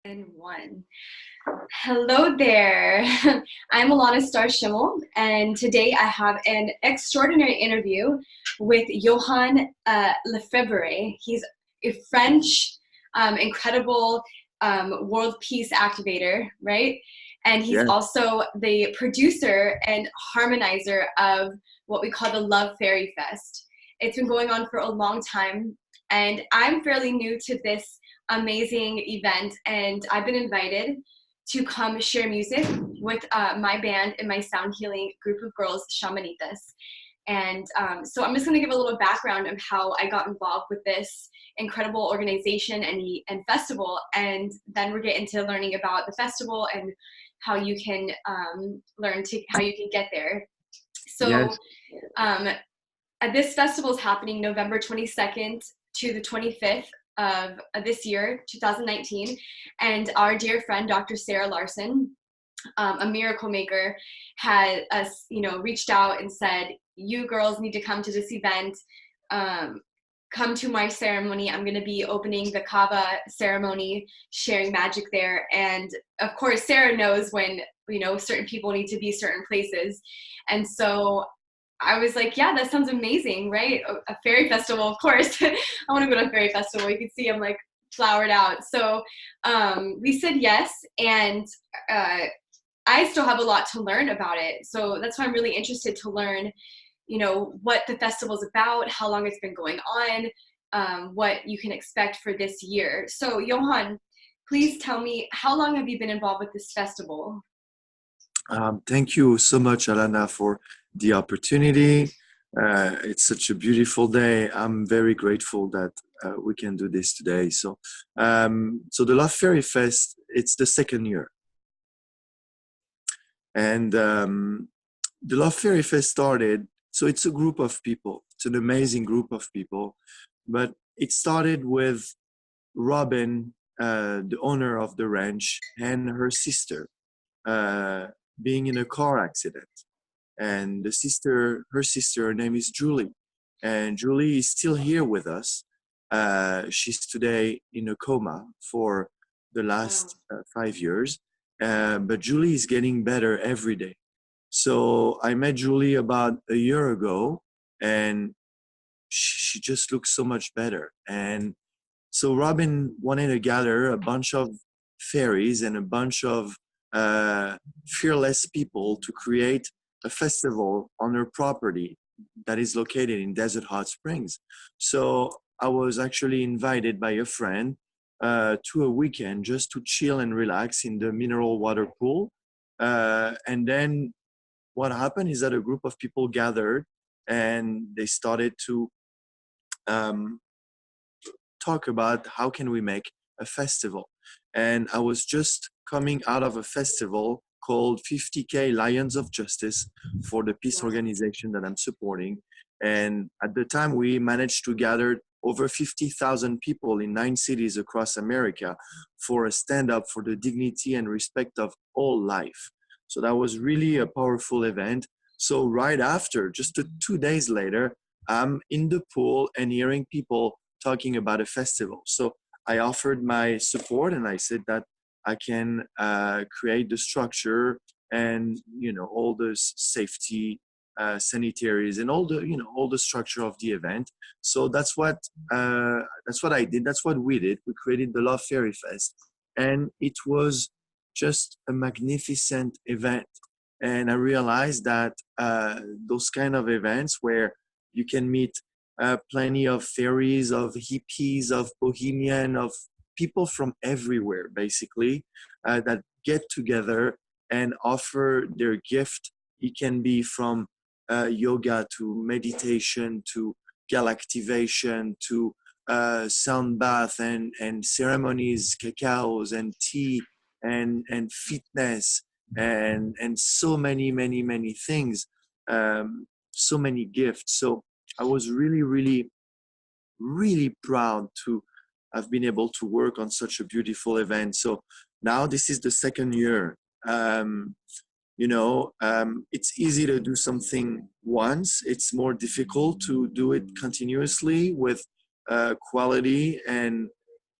And one. Hello there. I'm Alanna Starr Shimel, and today I have an extraordinary interview with Yohan Lefèvre. He's a French, incredible world peace activator, right? And he's Yeah, also the producer and harmonizer of what we call the Love Fairy Fest. It's been going on for a long time, and I'm fairly new to this amazing event, and I've been invited to come share music with my band and my sound healing group of girls, Shamanitas. And so I'm just going to give a little background of how I got involved with this incredible organization and festival, and then we'll get into learning about the festival and how you can learn to how you can get there. So yes, um, this festival is happening November 22nd to the 25th of this year, 2019. And our dear friend, Dr. Sara Larson, a miracle maker, had us, reached out and said, "You girls need to come to this event. Um, Come to my ceremony. I'm going to be opening the Kava ceremony, sharing magic there." And of course, Sara knows when certain people need to be certain places, and so I was like, yeah, that sounds amazing, right? A fairy festival, of course. I want to go to a fairy festival. You can see I'm like flowered out. So we said yes, and uh, I still have a lot to learn about it. So that's why I'm really interested to learn, what the festival's about, how long it's been going on, what you can expect for this year. So Yohan, please tell me, how long have you been involved with this festival? thank you so much, Alanna, for the opportunity. It's such a beautiful day. I'm very grateful that we can do this today. So the Love Fairy Fest, it's the second year. And the Love Fairy Fest started, so it's a group of people. It's an amazing group of people. But it started with Robin, the owner of the ranch, and her sister uh, being in a car accident. And her sister, her name is Julie. And Julie is still here with us. She's today in a coma for the Wow. last 5 years. But Julie is getting better every day. So I met Julie about a year ago, and she just looks so much better. And so Robin wanted to gather a bunch of fairies and a bunch of fearless people to create a festival on her property that is located in Desert Hot Springs. So I was actually invited by a friend to a weekend just to chill and relax in the mineral water pool. And then what happened is that a group of people gathered and they started to um, talk about how can we make a festival. And I was just coming out of a festival called 50K Lions of Justice for the peace Wow. organization that I'm supporting. And at the time, we managed to gather over 50,000 people in 9 cities across America for a stand up for the dignity and respect of all life. So that was really a powerful event. So, right after, just 2 days later, I'm in the pool and hearing people talking about a festival. So I offered my support and I said that I can create the structure and all the safety, sanitaries, and all the structure of the event. So that's what I did. That's what we did. We created the Love Fairy Fest, and it was just a magnificent event. And I realized that those kind of events where you can meet plenty of fairies, of hippies, of bohemian, of people from everywhere, basically, that get together and offer their gift. It can be from yoga to meditation to galactivation to sound bath and ceremonies, cacaos and tea and fitness and so many things, so many gifts. So I was really proud to have been able to work on such a beautiful event. So now this is the second year. Um, it's easy to do something once. It's more difficult to do it continuously with quality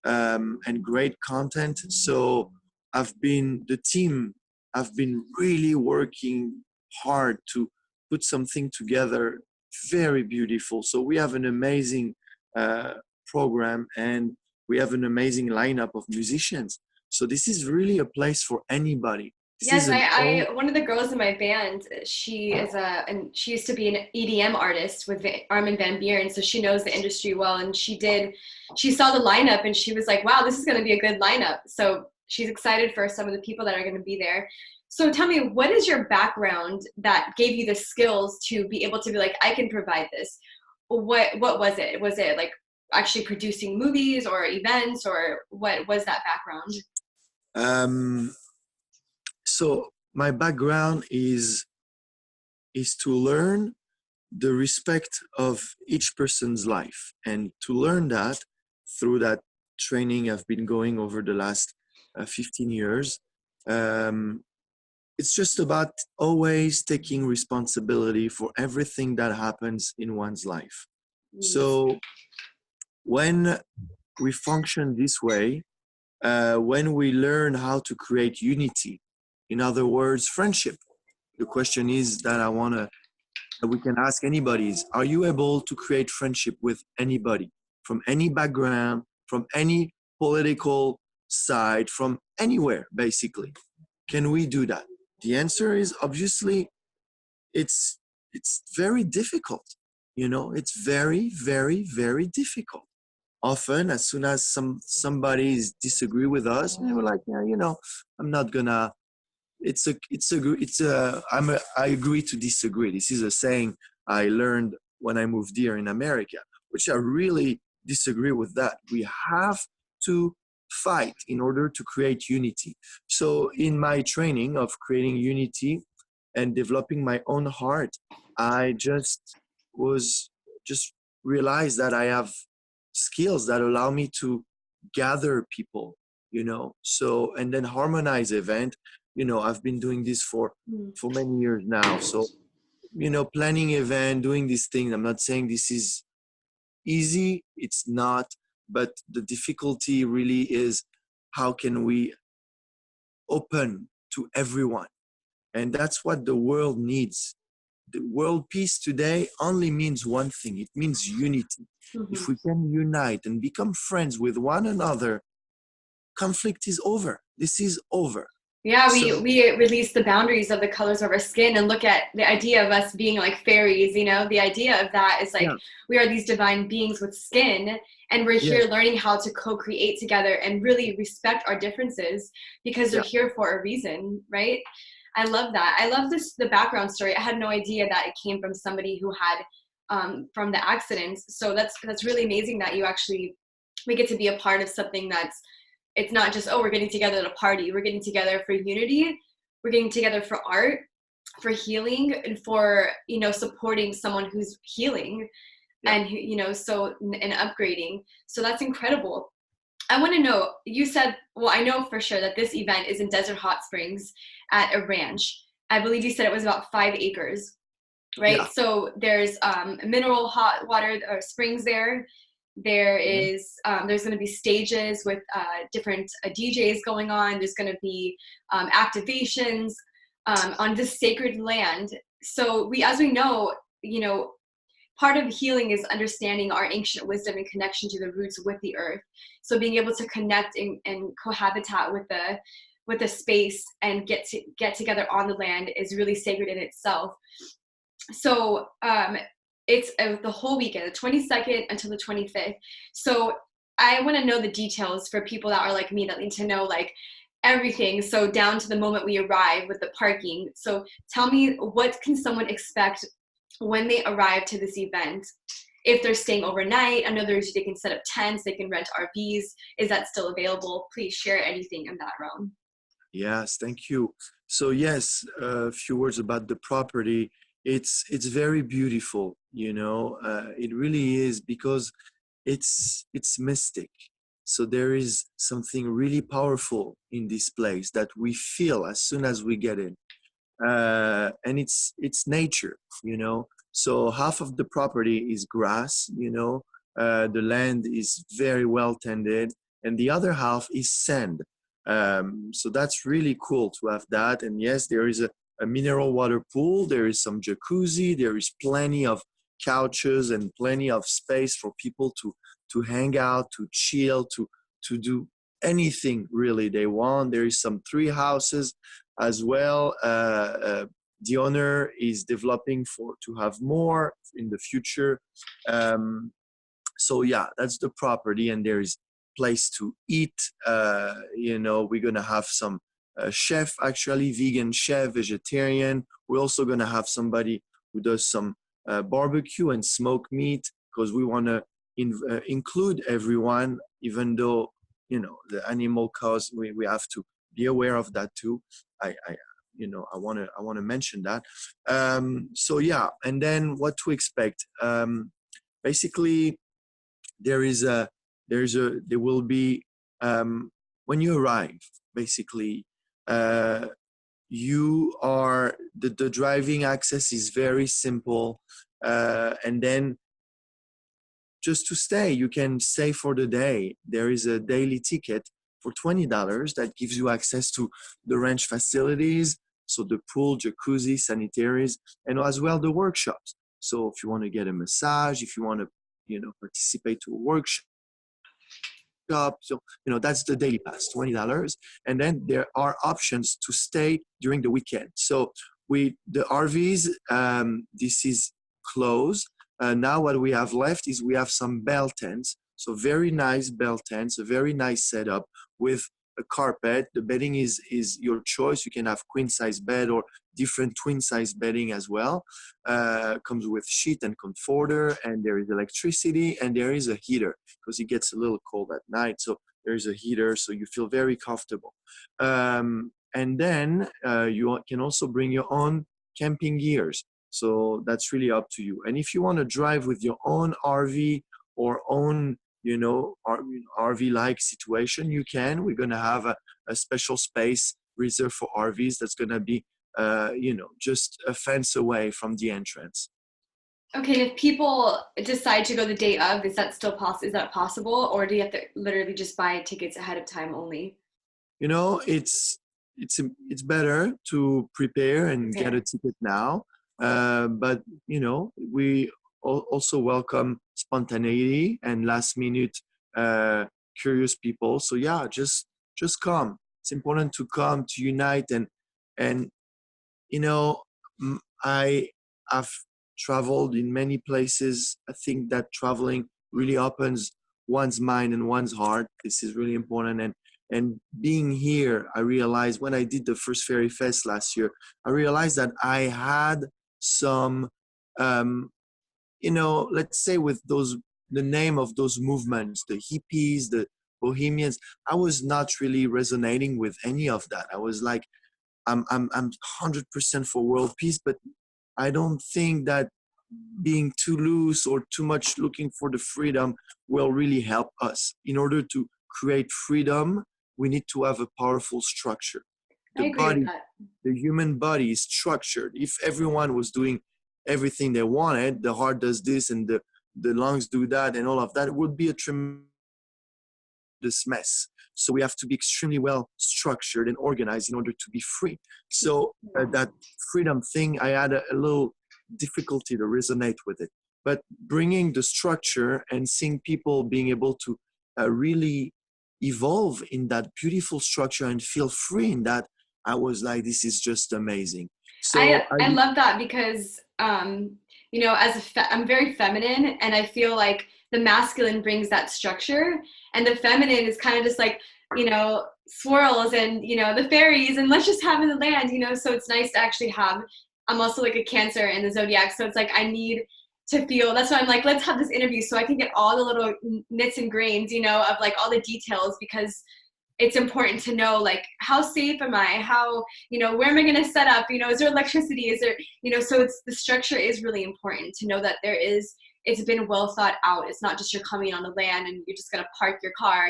and great content. So the team have been really working hard to put something together very beautiful. So we have an amazing program, and we have an amazing lineup of musicians. So this is really a place for anybody. This Yes, is an all, one of the girls in my band, and she used to be an EDM artist with Armin van Buuren, so she knows the industry well. And she saw the lineup and she was like, wow, this is going to be a good lineup. So she's excited for some of the people that are going to be there. So tell me, what is your background that gave you the skills to be able to be like, I can provide this? What was it? Was it like actually producing movies or events, or what was that background? um, so my background is to learn the respect of each person's life, and to learn that through that training I've been going over the last 15 years. um, it's just about always taking responsibility for everything that happens in one's life. So when we function this way, when we learn how to create unity, in other words, friendship, the question is that I want to that we can ask anybody is, are you able to create friendship with anybody from any background, from any political side, from anywhere, basically? Can we do that? The answer is obviously it's it's very difficult. It's very, very, very difficult. Often, as soon as somebody disagree with us, they were like, yeah, I'm not gonna I agree to disagree. This is a saying I learned when I moved here in America, which I really disagree with that. We have to fight in order to create unity. So in my training of creating unity and developing my own heart, I just realized that I have skills that allow me to gather people, so, and then harmonize event. I've been doing this for many years now. So, planning event, doing these things, I'm not saying this is easy, it's not, but the difficulty really is how can we open to everyone? And that's what the world needs. The world peace today only means one thing. It means unity. If we can unite and become friends with one another, conflict is over. This is over. Yeah, So we release the boundaries of the colors of our skin and look at the idea of us being like fairies, the idea of that is like yeah, we are these divine beings with skin, and we're yes, here learning how to co-create together and really respect our differences because they're yeah, here for a reason, right? I love that. I love the background story. I had no idea that it came from somebody who had from the accidents. So that's really amazing that we get to be a part of something that's, it's not just, oh, we're getting together at a party. We're getting together for unity. We're getting together for art, for healing, and for, supporting someone who's healing, yeah. and, and upgrading. So that's incredible. I want to know, you said, well, I know for sure that this event is in Desert Hot Springs at a ranch. I believe you said it was about 5 acres, right? Yeah. So there's mineral hot water or springs there. There's going to be stages with different DJs going on. There's going to be activations on this sacred land. So as we know, part of healing is understanding our ancient wisdom and connection to the roots with the earth. So being able to connect and cohabitat with the space and get together on the land is really sacred in itself. So it's the whole weekend, the 22nd until the 25th. So I want to know the details for people that are like me, that need to know like everything. So down to the moment we arrive with the parking. So tell me, what can someone expect when they arrive to this event? If they're staying overnight, I know they can set up tents, they can rent RVs. Is that still available? Please share anything in that realm. Yes, thank you. So yes, a few words about the property. It's very beautiful, it really is, because it's mystic. So there is something really powerful in this place that we feel as soon as we get in. And it's nature, So half of the property is grass, the land is very well tended. and the other half is sand. So that's really cool to have that. And yes, there is a mineral water pool. There is some jacuzzi. There is plenty of couches and plenty of space for people to hang out, to chill, to do anything really they want. There is some tree houses as well. The owner is developing to have more in the future. So yeah, that's the property, and there is place to eat. We're gonna have some chef, actually vegan chef, vegetarian. We're also gonna have somebody who does some barbecue and smoked meat, because we want to include everyone, even though the animal cause, we have to be aware of that too. I want to mention that. So yeah, and then what to expect? Basically, there will be, when you arrive, basically, the driving access is very simple, and then just to stay, you can stay for the day. There is a daily ticket for $20 that gives you access to the ranch facilities, so the pool, jacuzzi, sanitaries, and as well the workshops. So if you want to get a massage, if you want to participate to a workshop, so that's the daily pass, $20. And then there are options to stay during the weekend. So the RVs, this is closed. Now what we have left is we have some bell tents. So very nice bell tents, a very nice setup with a carpet. The bedding is your choice. You can have queen size bed or different twin size bedding as well. Comes with sheet and comforter, and there is electricity, and there is a heater because it gets a little cold at night. So there is a heater, so you feel very comfortable. And then you can also bring your own camping gears. So that's really up to you. And if you want to drive with your own RV or own, RV-like situation, you can. We're going to have a special space reserved for RVs that's going to be, just a fence away from the entrance. Okay, and if people decide to go the day of, is that still possible? Is that possible, or do you have to literally just buy tickets ahead of time only? It's better to prepare and get a ticket now. But we also welcome spontaneity and last minute curious people. So yeah, just come. It's important to come, to unite, and I have traveled in many places. I think that traveling really opens one's mind and one's heart. This is really important. And being here, I realized when I did the first Fairy Fest last year, I realized that I had some, let's say with the name of those movements, the hippies, the bohemians, I was not really resonating with any of that. I was like, I'm 100% for world peace, but I don't think that being too loose or too much looking for the freedom will really help us. In order to create freedom, we need to have a powerful structure. I agree with that. The human body is structured. If everyone was doing everything they wanted, the heart does this and the lungs do that and all of that, it would be a tremendous mess. So we have to be extremely well structured and organized in order to be free. So that freedom thing, I had a little difficulty to resonate with it. But bringing the structure and seeing people being able to really evolve in that beautiful structure and feel free in that, I was like, this is just amazing. So I love that because, I'm very feminine, and I feel like the masculine brings that structure, and the feminine is kind of just like, swirls and, the fairies, and let's just have in the land, so it's nice to actually have. I'm also like a Cancer in the zodiac, so it's like I need to feel. That's why I'm like, let's have this interview so I can get all the little nits and grains, of like all the details, because it's important to know, like, how safe am I? How, where am I going to set up? Is there electricity? Is there, so the structure is really important to know that it's been well thought out. It's not just you're coming on the land and you're just going to park your car,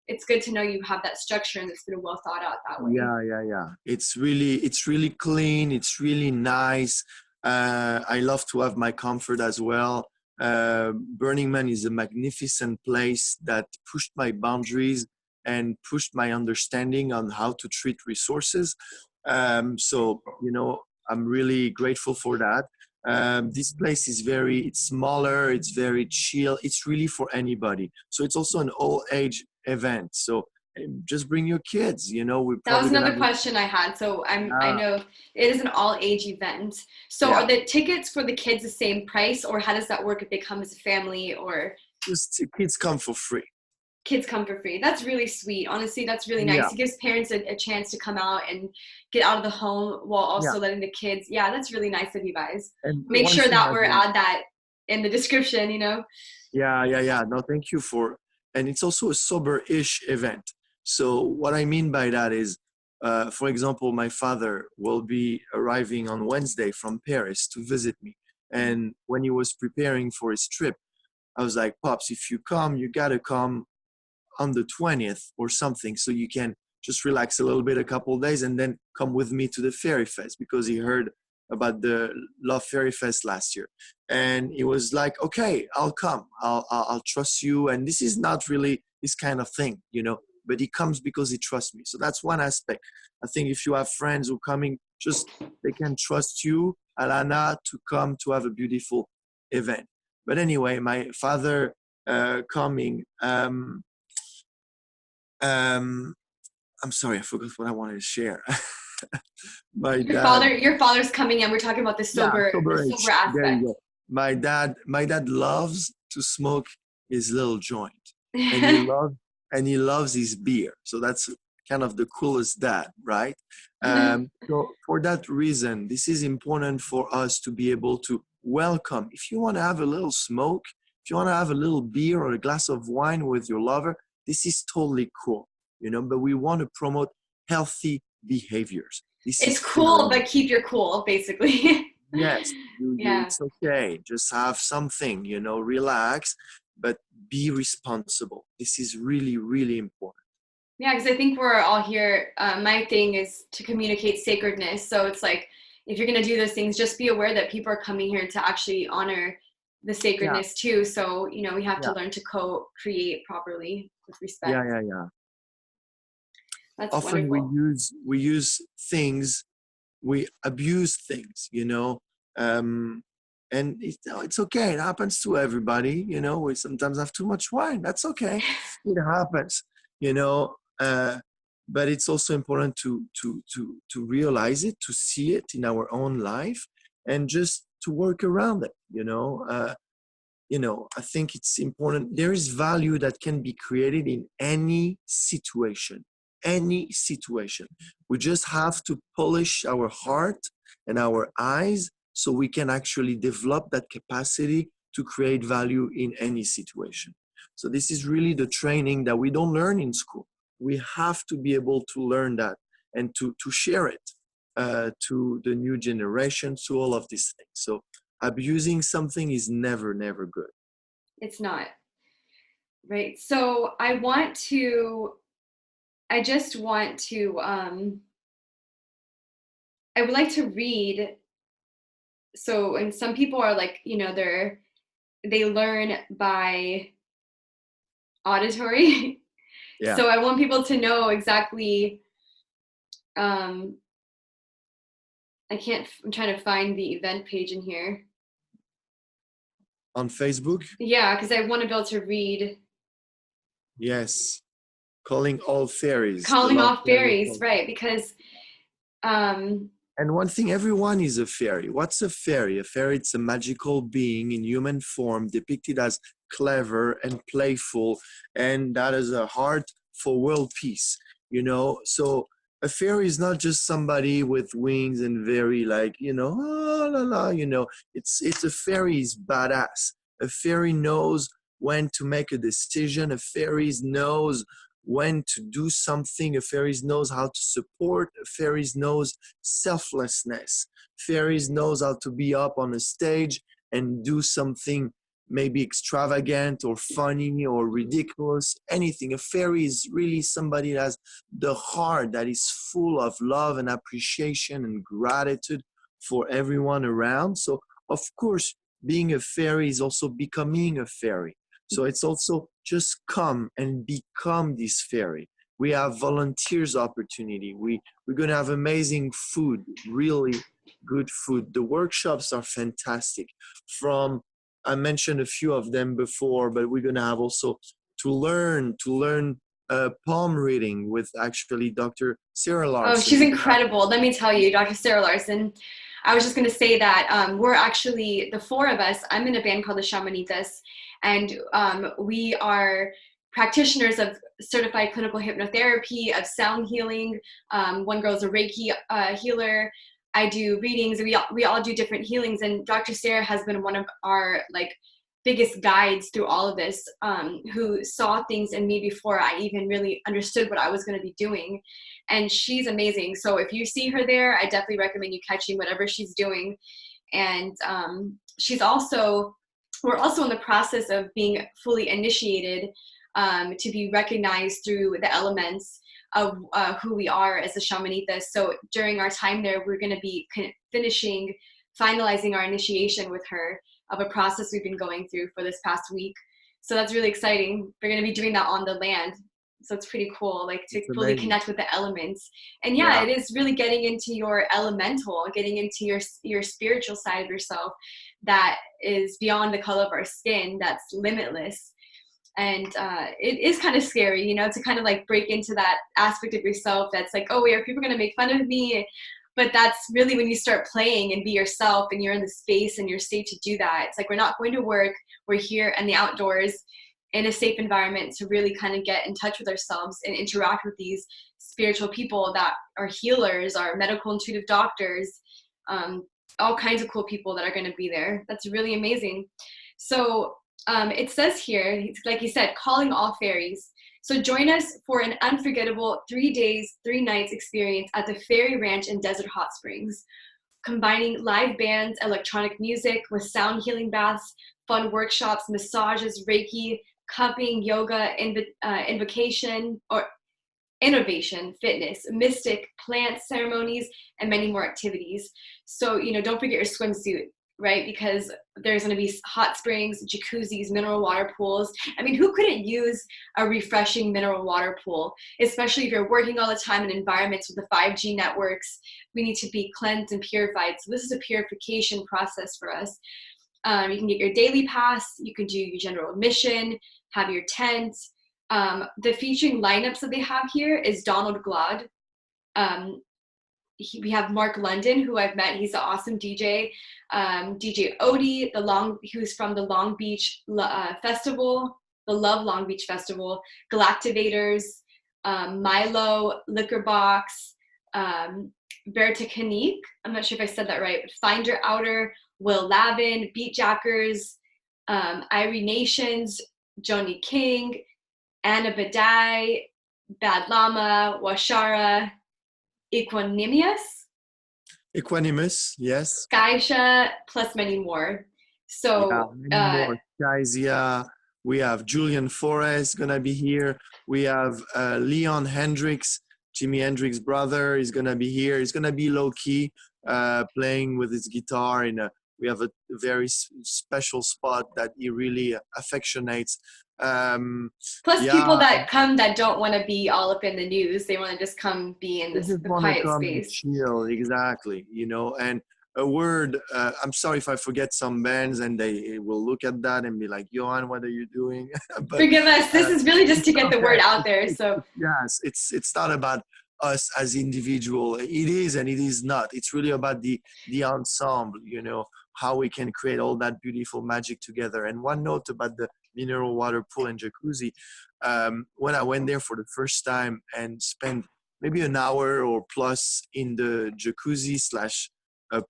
It's good to know you have that structure and it's been well thought out that way. Yeah. It's really clean. It's really nice. I love to have my comfort as well. Burning Man is a magnificent place that pushed my boundaries and pushed my understanding on how to treat resources. So, you know, I'm really grateful for that. This place is it's smaller, it's very chill. It's really for anybody. So it's also an all age event. So just bring your kids, you know, we're That was probably gonna another have question I had. So I yeah, know it is an all age event. So yeah. are the tickets for the kids the same price, or how does that work if they come as a family, or Just kids come for free. kids come for free? That's really sweet. Honestly, that's really Yeah, nice. It gives parents a chance to come out and get out of the home while yeah. also letting the kids. Yeah, that's really nice of you guys. And Make one sure thing that as we're well. add that in the description, you know? Yeah, yeah, yeah. No, thank you for, and it's also a sober-ish event. So what I mean by that is, for example, my father will be arriving on Wednesday from Paris to visit me. And when he was preparing for his trip, I was like, Pops, if you come, you gotta come on the 20th or something, so you can just relax a little bit a couple of days and then come with me to the Fairy Fest, because he heard about the Love Fairy Fest last year. And he was like, okay, I'll come. I'll trust you. And this is not really this kind of thing, you know, but he comes because he trusts me. So that's one aspect. I think if you have friends who are coming, just they can trust you, Alanna, to come to have a beautiful event. But anyway, my father coming, um, I'm sorry, I forgot what I wanted to share. My dad, Your father's coming in. We're talking about yeah, the sober sober age. There you aspect. go. My dad loves to smoke his little joint, and he loves his beer. So that's kind of the coolest dad, right? So for that reason, this is important for us to be able to welcome. If you want to have a little smoke, if you want to have a little beer or a glass of wine with your lover, this is totally cool, you know. But we want to promote healthy behaviors. This It's is cool, fairy. but keep your cool, basically. Yes, Yeah. it's okay. Just have something, you know, relax, but be responsible. This is really, really important. Yeah, because I think we're all here. My thing is to communicate sacredness. So it's like, if you're going to do those things, just be aware that people are coming here to actually honor the Yeah, sacredness too. So, you know, we have to yeah, learn to co-create properly with yeah, respect. yeah, yeah. That's Often we wonderful. use things, we abuse things, you know, and it's okay. It happens to everybody, you know. We sometimes have too much wine. That's okay. It happens, you know. But it's also important to realize it, to see it in our own life, and just to work around it, you know. I think it's important. There is value that can be created in any situation, any situation. We just have to polish our heart and our eyes so we can actually develop that capacity to create value in any situation. So this is really the training that we don't learn in school. We have to be able to learn that and to share it to the new generation, to all of these things. So abusing something is never, never good. It's not. Right. So I just want to, I would like to read. So, and some people are like, you know, they learn by auditory. Yeah. So I want people to know exactly, um, I'm trying to find the event page in here. On Facebook? Yeah, because I want to be able to read Yes. Calling all fairies, the calling love off fairy. fairies, right? Because, um, And one thing, everyone is a fairy. What's a fairy? A fairy, it's a magical being in human form depicted as clever and playful, and that is a heart for world peace, you know? So a fairy is not just somebody with wings and very like, you know, ah, la, la, you know, it's a fairy is badass. A fairy knows when to make a decision. A fairy knows when to do something. A fairy knows how to support. A fairy knows selflessness. Fairies knows how to be up on a stage and do something maybe extravagant or funny or ridiculous, anything. A fairy is really somebody that has the heart that is full of love and appreciation and gratitude for everyone around. So of course being a fairy is also becoming a fairy. So it's also just come and become this fairy. We have volunteers opportunity. We're going to have amazing food, really good food. The workshops are fantastic. From, I mentioned a few of them before, but we're going to have also to learn palm reading with actually Dr. Sara Oh, Larson. she's incredible. Let me tell you, Dr. Sara Larson. I was just going to say that we're actually, the four of us, I'm in a band called the Shamanitas, and we are practitioners of certified clinical hypnotherapy, of sound healing. One girl's a Reiki healer. I do readings. We all do different healings, and Dr. Sara has been one of our biggest guides through all of this, who saw things in me before I even really understood what I was going to be doing. And she's amazing. So if you see her there, I definitely recommend you catching whatever she's doing. And we're also in the process of being fully initiated to be recognized through the elements of who we are as a Shamanitas. So during our time there, we're going to be finalizing our initiation with her of a process we've been going through for this past week. So that's really exciting. We're going to be doing that on the land. So it's pretty cool, to fully connect with the elements. And yeah, it is really getting into your elemental, getting into your spiritual side of yourself that is beyond the color of our skin, that's limitless. And it is kind of scary, to kind of break into that aspect of yourself that's oh, wait, are people going to make fun of me? But that's really when you start playing and be yourself and you're in the space and you're safe to do that. It's we're not going to work. We're here in the outdoors in a safe environment to really kind of get in touch with ourselves and interact with these spiritual people that are healers, are medical intuitive doctors, all kinds of cool people that are going to be there. That's really amazing. So it says here, like you said, calling all fairies. So join us for an unforgettable 3 days, 3 nights experience at the Fairy Ranch in Desert Hot Springs, combining live bands, electronic music with sound healing baths, fun workshops, massages, Reiki, cupping, yoga, invocation, or innovation, fitness, mystic, plant ceremonies, and many more activities. So, don't forget your swimsuit, right? Because there's going to be hot springs, jacuzzis, mineral water pools. I mean, who couldn't use a refreshing mineral water pool, especially if you're working all the time in environments with the 5G networks? We need to be cleansed and purified. So this is a purification process for us. You can get your daily pass. You can do your general admission, have your tent. The featuring lineups that they have here is Donald Glod. We have Mark London, who I've met. He's an awesome DJ. DJ Odie, who's from the Long Beach Festival, the Love Long Beach Festival. Galactivators, Milo, Liquor Box, Berta Kanik, I'm not sure if I said that right, but Finder Outer, Will Lavin, Beat Jackers, Irie Nations, Joni King, Anna Badai, Bad Llama, Washara, Equanimous, yes. Skyja, plus many more. So, many more. Skyzia, we have Julian Forrest gonna be here. We have Leon Hendricks, Jimi Hendrix' brother, is gonna be here. He's gonna be low key, playing with his guitar we have a very special spot that he really affectionates. Plus people that come that don't want to be all up in the news. They want to just come be in the quiet space. Chill, exactly. And a word, I'm sorry if I forget some bands and they will look at that and be like, Yohan, what are you doing? But, forgive us. This is really just to get the word out there. So yes, it's not about us as individual. It is and it is not. It's really about the ensemble, how we can create all that beautiful magic together. And one note about the mineral water pool and jacuzzi, when I went there for the first time and spent maybe an hour or plus in the jacuzzi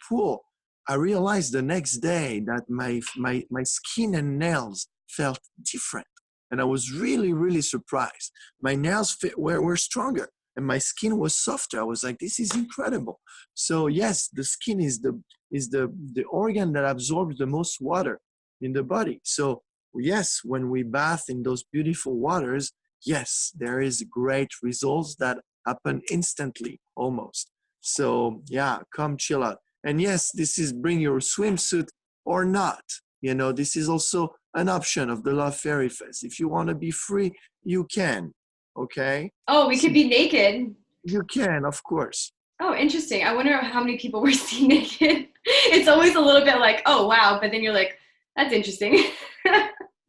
/ pool, I realized the next day that my skin and nails felt different. And I was really, really surprised. My nails were stronger and my skin was softer. I was like, this is incredible. So yes, the skin is the organ that absorbs the most water in the body. So yes, when we bath in those beautiful waters, yes, there is great results that happen instantly almost. So yeah, come chill out. And yes, this is bring your swimsuit or not. You know, this is also an option of the Love Fairy Fest. If you want to be free, you can. Okay? Oh, we So could be naked. you can, of course. Oh, interesting. I wonder how many people were seen naked. It's always a little bit like, oh, wow. But then you're like, that's interesting.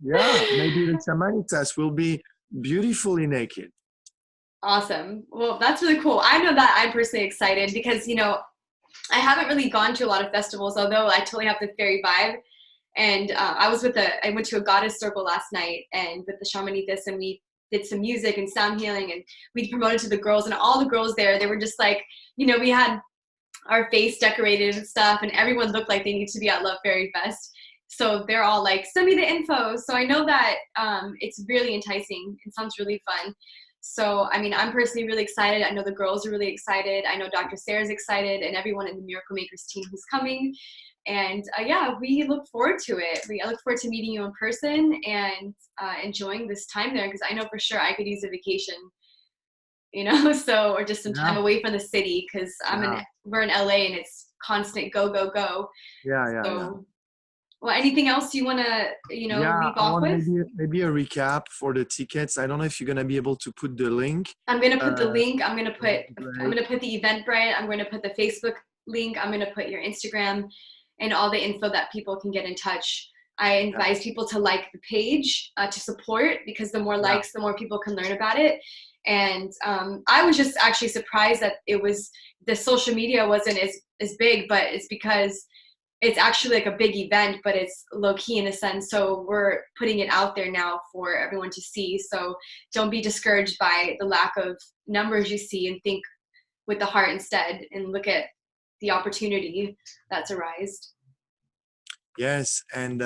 Yeah, maybe the Shamanitas will be beautifully naked. Awesome. Well, that's really cool. I know that I'm personally excited because, you know, I haven't really gone to a lot of festivals, although I totally have the fairy vibe. And I went to a goddess circle last night and with the shamanitas, and we did some music and sound healing, and we promoted to the girls, and all the girls there, they were just like, you know, we had our face decorated and stuff, and everyone looked like they need to be at Love Fairy Fest. So they're all like, send me the info. So I know that it's really enticing. It sounds really fun. So, I mean, I'm personally really excited. I know the girls are really excited. I know Dr. Sarah's excited, and everyone in the Miracle Makers team who's coming. And yeah, we look forward to it. I look forward to meeting you in person and enjoying this time there, because I know for sure I could use a vacation, you know, so, or just some time Yeah, away from the city, because yeah, we're in LA and it's constant go, go, go. yeah. So, well, anything else you want to, you know, Yeah, leave I off want with? maybe a recap for the tickets. I don't know if you're gonna be able to put the link. I'm gonna put the Uh, link. that'd be great. I'm gonna put the Eventbrite. I'm gonna put the Facebook link. I'm gonna put your Instagram and all the info that people can get in touch. I Yeah, advise people to like the page to support, because the more yeah, likes, the more people can learn about it. And I was just actually surprised that the social media wasn't as big, but it's because it's actually like a big event, but it's low key in a sense. So we're putting it out there now for everyone to see. So don't be discouraged by the lack of numbers you see, and think with the heart instead, and look at the opportunity that's arisen. yes. And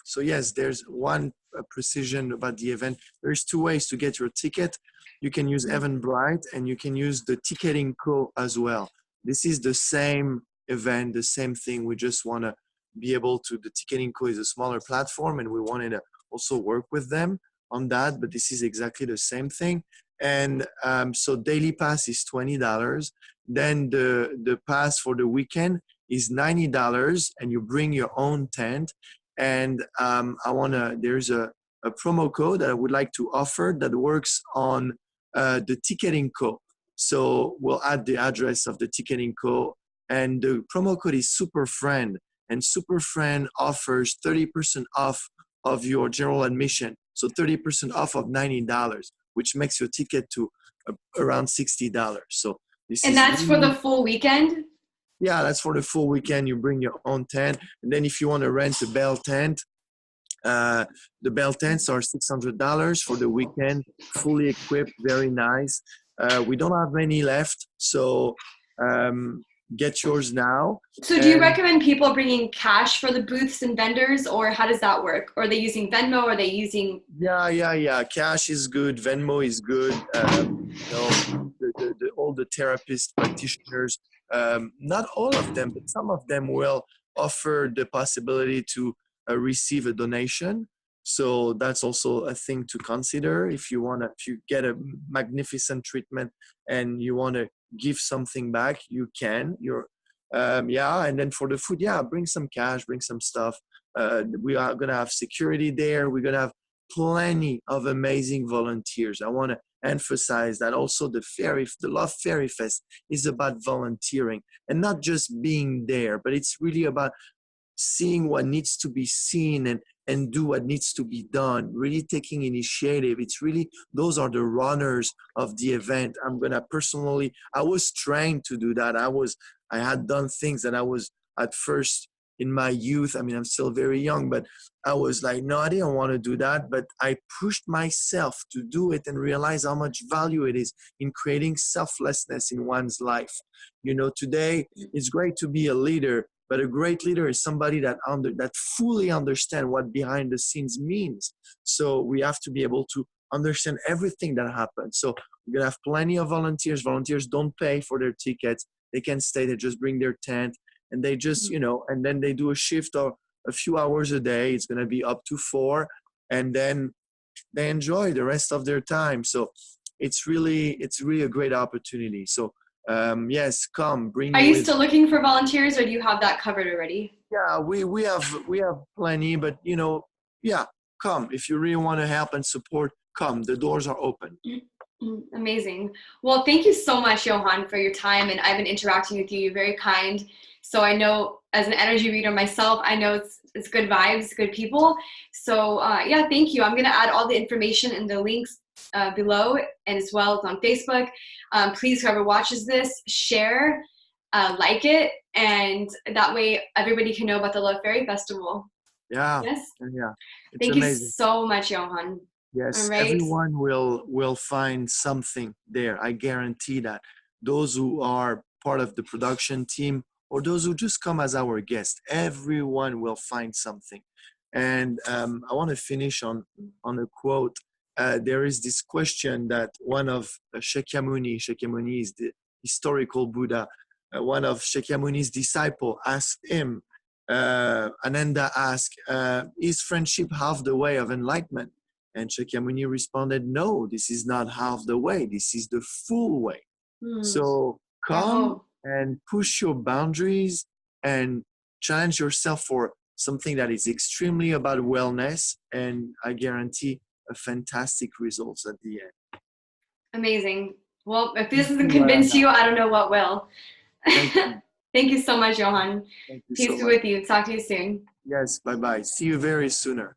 so yes, there's one precision about the event. There's two ways to get your ticket. You can use Eventbrite and you can use the ticketing co as well. This is the same event, the same thing. We just want to be able to, the ticketing co is a smaller platform and we wanted to also work with them on that, but this is exactly the same thing. And so daily pass is $20. Then the pass for the weekend is $90, and you bring your own tent. And there's a promo code that I would like to offer that works on the ticketing co. So we'll add the address of the ticketing co, and the promo code is Super Friend, and Super Friend offers 30% off of your general admission. So 30% off of $90, which makes your ticket to around $60. So this And is that's for the really, full weekend? yeah, that's for the full weekend. You bring your own tent. And then if you want to rent a bell tent, the bell tents are $600 for the weekend, fully equipped, very nice. We don't have many left, so get yours now. So do you And recommend people bringing cash for the booths and vendors, or how does that work? Or are they using Venmo? Or are they using... yeah. Cash is good. Venmo is good. All the therapists, practitioners, not all of them, but some of them will offer the possibility to receive a donation. So that's also a thing to consider. If you get a magnificent treatment and you want to give something back, you can. And then for the food, bring some cash, bring some stuff. We are gonna have security there. We're gonna have plenty of amazing volunteers. I want to emphasize that also the Love Fairy Fest is about volunteering and not just being there, but it's really about seeing what needs to be seen and do what needs to be done, really taking initiative. It's really, those are the runners of the event. I was trained to do that. I had done things that I was at first in my youth. I mean, I'm still very young, but I was like, no, I didn't want to do that. But I pushed myself to do it and realize how much value it is in creating selflessness in one's life. You know, today it's great to be a leader, but a great leader is somebody that fully understands what behind the scenes means. So we have to be able to understand everything that happens. So we're gonna have plenty of volunteers. Volunteers don't pay for their tickets. They can stay, they just bring their tent and they just, and then they do a shift of a few hours a day. It's gonna be up to 4, and then they enjoy the rest of their time. So it's really a great opportunity. So yes, come, bring Are you you with. still looking for volunteers, or do you have that covered already? Yeah, we have plenty, but you know, yeah, come if you really want to help and support. Come, the doors are open. Amazing. Well, thank you so much, Yohan, for your time. And I've been interacting with you. You're very kind. So I know as an energy reader myself, I know it's good vibes, good people. So yeah, thank you. I'm going to add all the information and the links below, and as well as on Facebook. Please, whoever watches this, share, like it, and that way everybody can know about the Love Fairy Festival. Yeah, Yes. yeah, it's Thank you amazing. so much, Yohan. All Yes, right. everyone will find something there. I guarantee that. Those who are part of the production team or those who just come as our guest, everyone will find something. And I want to finish on a quote. There is this question that one of Shakyamuni is the historical Buddha, one of Shakyamuni's disciple asked him, Ananda asked, is friendship half the way of enlightenment? And Shakyamuni responded, no, this is not half the way. This is the full way. So come and push your boundaries and challenge yourself for something that is extremely about wellness. And I guarantee a fantastic results at the end. Amazing. Well, if this doesn't convince you, I don't know what will. Thank you. Thank you so much, Yohan. Thank you Peace so be much. with you. Talk to you soon. Yes, bye-bye. See you very sooner.